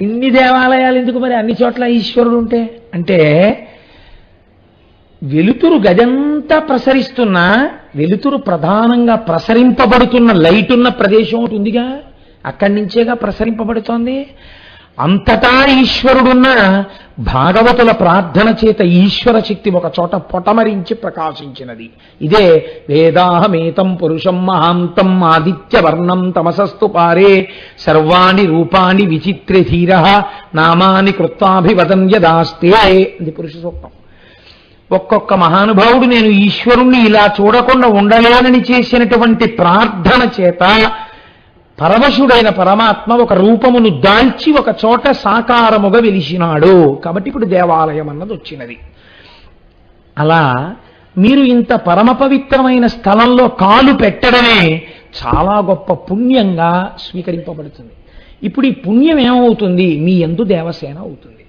ఇన్ని దేవాలయాలు ఎందుకు మరి అన్ని చోట్ల ఈశ్వరుడు ఉంటే అంటే వెలుతురు గదంతా ప్రసరిస్తున్నా వెలుతురు ప్రధానంగా ప్రసరింపబడుతున్న లైట్ ఉన్న ప్రదేశం ఒకటి ఉందిగా, అక్కడి నుంచేగా ప్రసరింపబడుతోంది. అంతటా ఈశ్వరుడున్న భాగవతుల ప్రార్థన చేత ఈశ్వర శక్తి ఒక చోట పొటమరించి ప్రకాశించినది. ఇదే వేదాహమేతం పురుషం మహాంతం ఆదిత్యవర్ణం తమసస్తు పారే సర్వాణి రూపాణి విచిత్ర ధీర నామాని కృత్వాభివదన్ యదాస్తే అది పురుష సూక్తం. ఒక్కొక్క మహానుభావుడు నేను ఈశ్వరుణ్ణి ఇలా చూడకుండా ఉండలేనని చేసినటువంటి ప్రార్థన చేత పరమశుడైన పరమాత్మ ఒక రూపమును దాల్చి ఒక చోట సాకారముగా వెలిసినాడు. కాబట్టి ఇప్పుడు దేవాలయం అన్నది వచ్చినది. అలా మీరు ఇంత పరమ పవిత్రమైన స్థలంలో కాలు పెట్టడమే చాలా గొప్ప పుణ్యంగా స్వీకరింపబడుతుంది. ఇప్పుడు ఈ పుణ్యం ఏమవుతుంది? మీ యందు దేవసేన అవుతుంది.